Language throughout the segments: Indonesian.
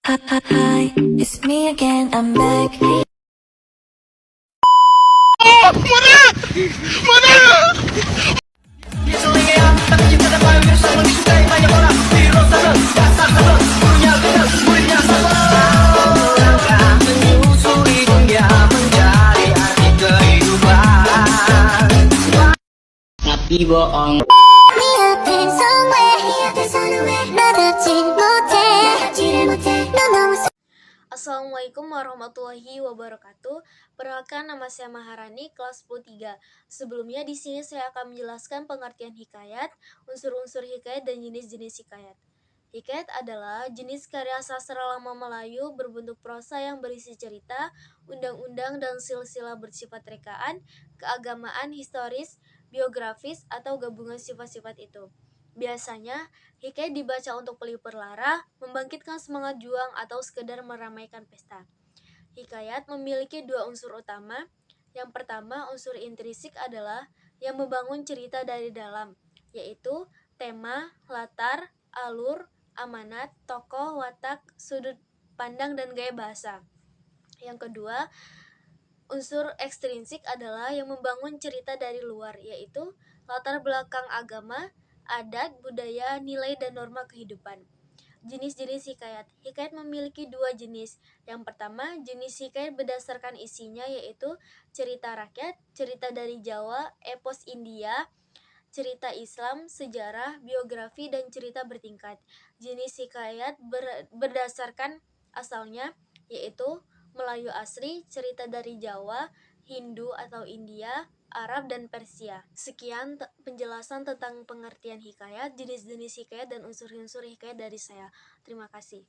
Hi, it's me again, I'm back. Tapi bohong. Assalamualaikum warahmatullahi wabarakatuh. Perkenalkan, nama saya Maharani, kelas 10-3. Sebelumnya di sini saya akan menjelaskan pengertian hikayat, unsur-unsur hikayat dan jenis-jenis hikayat. Hikayat adalah jenis karya sastra lama Melayu berbentuk prosa yang berisi cerita, undang-undang dan silsilah bersifat rekaan, keagamaan, historis, biografis, atau gabungan sifat-sifat itu. Biasanya, hikayat dibaca untuk pelipur lara, membangkitkan semangat juang, atau sekedar meramaikan pesta. Hikayat memiliki dua unsur utama. Yang pertama, unsur intrinsik adalah yang membangun cerita dari dalam, yaitu tema, latar, alur, amanat, tokoh, watak, sudut pandang, dan gaya bahasa. Yang kedua, unsur ekstrinsik adalah yang membangun cerita dari luar, yaitu latar belakang agama, adat, budaya, nilai, dan norma kehidupan. Jenis-jenis hikayat. Hikayat memiliki dua jenis. Yang pertama, jenis hikayat berdasarkan isinya, yaitu cerita rakyat, cerita dari Jawa, epos India, cerita Islam, sejarah, biografi, dan cerita bertingkat. Jenis hikayat berdasarkan asalnya, yaitu Melayu asli, cerita dari Jawa, Hindu atau India, Arab, dan Persia. Sekian penjelasan tentang pengertian hikayat, jenis-jenis hikayat, dan unsur-unsur hikayat dari saya. Terima kasih.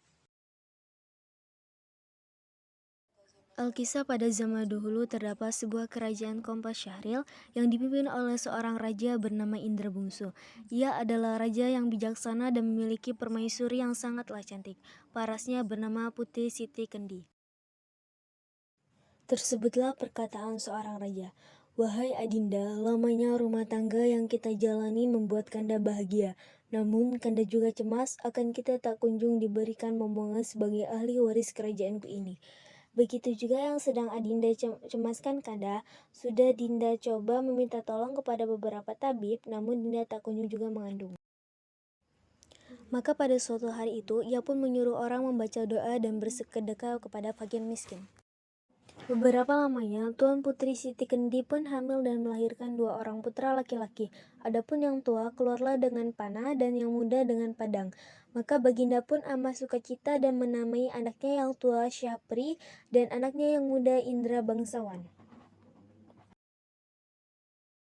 Alkisah pada zaman dahulu terdapat sebuah kerajaan Kompas Syahril yang dipimpin oleh seorang raja bernama Indra Bungsu. Ia adalah raja yang bijaksana dan memiliki permaisuri yang sangatlah cantik. Parasnya bernama Putri Siti Kendi. Tersebutlah perkataan seorang raja. Wahai Adinda, lamanya rumah tangga yang kita jalani membuat Kanda bahagia. Namun Kanda juga cemas akan kita tak kunjung diberikan momongan sebagai ahli waris kerajaanku ini. Begitu juga yang sedang Adinda cemaskan Kanda. Sudah Dinda coba meminta tolong kepada beberapa tabib, namun Dinda tak kunjung juga mengandung. Maka pada suatu hari itu, ia pun menyuruh orang membaca doa dan bersedekah kepada fakir miskin. Beberapa lamanya, Tuan Putri Siti Kendi pun hamil dan melahirkan dua orang putra laki-laki. Adapun yang tua keluarlah dengan panah dan yang muda dengan padang. Maka Baginda pun amat sukacita dan menamai anaknya yang tua Syapri dan anaknya yang muda Indra Bangsawan.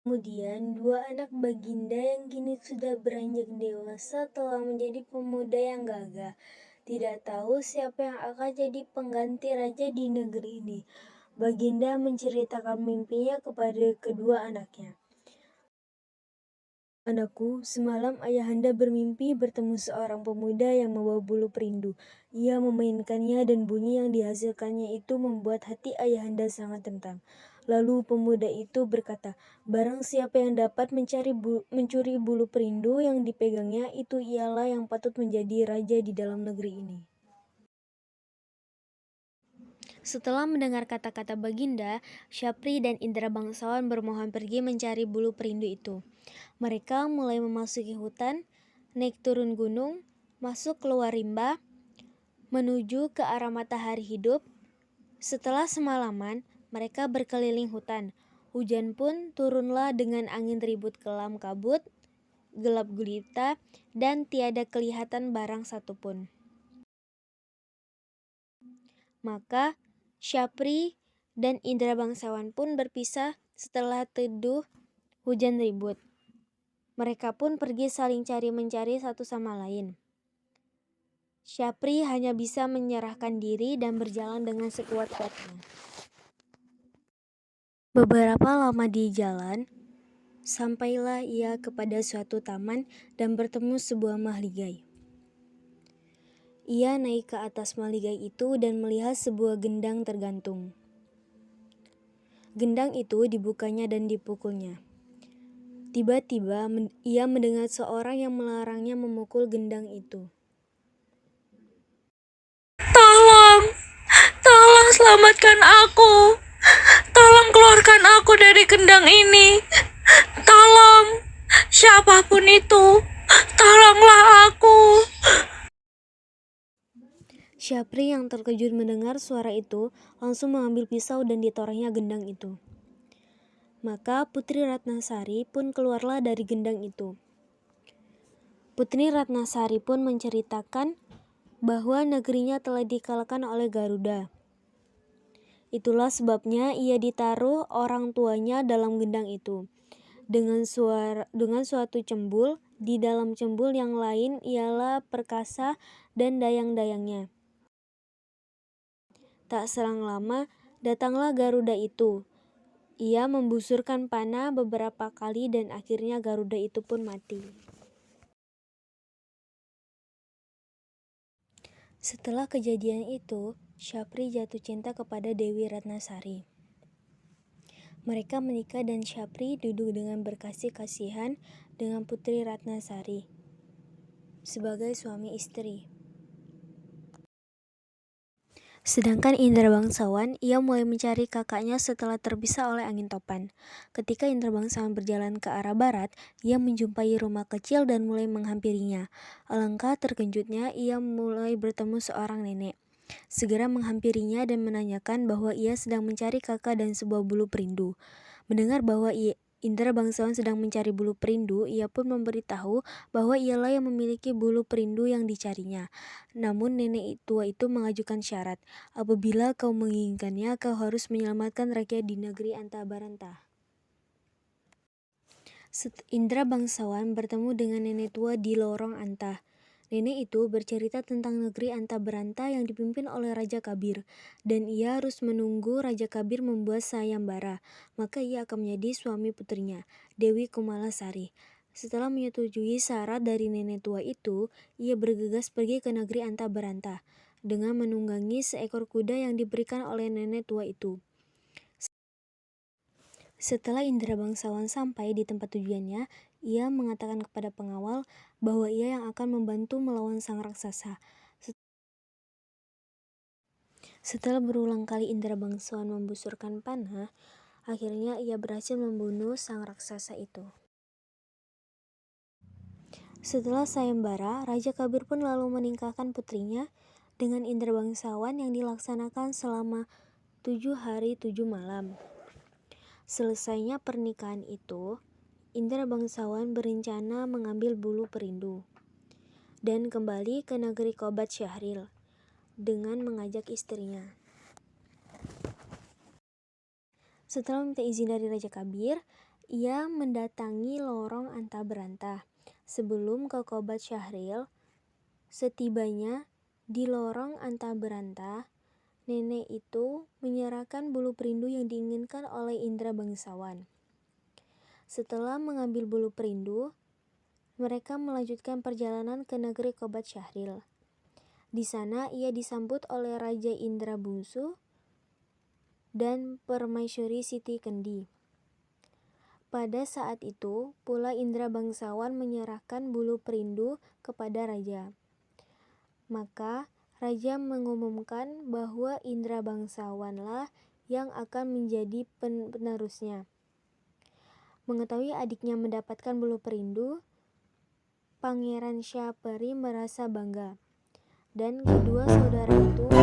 Kemudian, dua anak Baginda yang kini sudah beranjak dewasa telah menjadi pemuda yang gagah. Tidak tahu siapa yang akan jadi pengganti raja di negeri ini. Baginda menceritakan mimpinya kepada kedua anaknya. Anakku, semalam ayahanda bermimpi bertemu seorang pemuda yang membawa bulu perindu. Ia memainkannya dan bunyi yang dihasilkannya itu membuat hati ayahanda sangat tentram. Lalu pemuda itu berkata, barang siapa yang dapat mencuri bulu perindu yang dipegangnya, itu ialah yang patut menjadi raja di dalam negeri ini. Setelah mendengar kata-kata Baginda, Syapri dan Indra Bangsawan bermohon pergi mencari bulu perindu itu. Mereka mulai memasuki hutan, naik turun gunung, masuk keluar rimba, menuju ke arah matahari hidup. Setelah semalaman, mereka berkeliling hutan. Hujan pun turunlah dengan angin ribut kelam kabut, gelap gulita, dan tiada kelihatan barang satupun. Maka Syapri dan Indra Bangsawan pun berpisah setelah teduh hujan ribut. Mereka pun pergi saling cari-mencari satu sama lain. Syapri hanya bisa menyerahkan diri dan berjalan dengan sekuat-kuatnya. Beberapa lama di jalan, sampailah ia kepada suatu taman dan bertemu sebuah mahligai. Ia naik ke atas mahligai itu dan melihat sebuah gendang tergantung. Gendang itu dibukanya dan dipukulnya. Tiba-tiba ia mendengar seorang yang melarangnya memukul gendang itu. selamatkan aku. Tolong keluarkan aku dari gendang ini. Tolong, siapapun itu, tolonglah aku. Syapri yang terkejut mendengar suara itu langsung mengambil pisau dan ditorehnya gendang itu. Maka Putri Ratnasari pun keluarlah dari gendang itu. Putri Ratnasari pun menceritakan bahwa negerinya telah dikalahkan oleh Garuda. Itulah sebabnya ia ditaruh orang tuanya dalam gendang itu. Dengan suatu cembul, di dalam cembul yang lain ialah perkasa dan dayang-dayangnya. Tak selang lama, datanglah Garuda itu. Ia membusurkan panah beberapa kali dan akhirnya Garuda itu pun mati. Setelah kejadian itu, Syapri jatuh cinta kepada Dewi Ratnasari. Mereka menikah dan Syapri duduk dengan berkasih-kasihan dengan Putri Ratnasari sebagai suami istri. Sedangkan Indra Bangsawan, ia mulai mencari kakaknya setelah terpisah oleh angin topan. Ketika Indra Bangsawan berjalan ke arah barat, ia menjumpai rumah kecil dan mulai menghampirinya. Alangkah terkejutnya, ia mulai bertemu seorang nenek. Segera menghampirinya dan menanyakan bahwa ia sedang mencari kakak dan sebuah bulu perindu. Mendengar bahwa Indra Bangsawan sedang mencari bulu perindu, ia pun memberitahu bahwa ialah yang memiliki bulu perindu yang dicarinya. Namun nenek tua itu mengajukan syarat, apabila kau menginginkannya, kau harus menyelamatkan rakyat di negeri Antabaranta. Indra Bangsawan bertemu dengan nenek tua di lorong Anta. Nenek itu bercerita tentang negeri Antabaranta yang dipimpin oleh Raja Kabir, dan ia harus menunggu Raja Kabir membuat sayembara, maka ia akan menjadi suami putrinya, Dewi Kumalasari. Setelah menyetujui syarat dari nenek tua itu, ia bergegas pergi ke negeri Antabaranta dengan menunggangi seekor kuda yang diberikan oleh nenek tua itu. Setelah Indra Bangsawan sampai di tempat tujuannya, ia mengatakan kepada pengawal bahwa ia yang akan membantu melawan sang raksasa. Setelah berulang kali Indra Bangsawan membusurkan panah, akhirnya ia berhasil membunuh sang raksasa itu. Setelah sayembara, Raja Kabir pun lalu menikahkan putrinya dengan Indra Bangsawan yang dilaksanakan selama 7 hari 7 malam. Selesainya pernikahan itu, Indra Bangsawan berencana mengambil bulu perindu dan kembali ke negeri Kobat Syahril dengan mengajak istrinya. Setelah meminta izin dari Raja Kabir, ia mendatangi lorong Antabaranta. Sebelum ke Kobat Syahril, setibanya di lorong Antabaranta, nenek itu menyerahkan bulu perindu yang diinginkan oleh Indra Bangsawan. Setelah mengambil bulu perindu, mereka melanjutkan perjalanan ke negeri Kobat Syahril. Di sana ia disambut oleh Raja Indra Bungsu dan Permaisuri Siti Kendi. Pada saat itu pula Indra Bangsawan menyerahkan bulu perindu kepada raja. Maka raja mengumumkan bahwa Indra Bangsawanlah yang akan menjadi penerusnya. Mengetahui adiknya mendapatkan bulu perindu, Pangeran Syapri merasa bangga, dan kedua saudara itu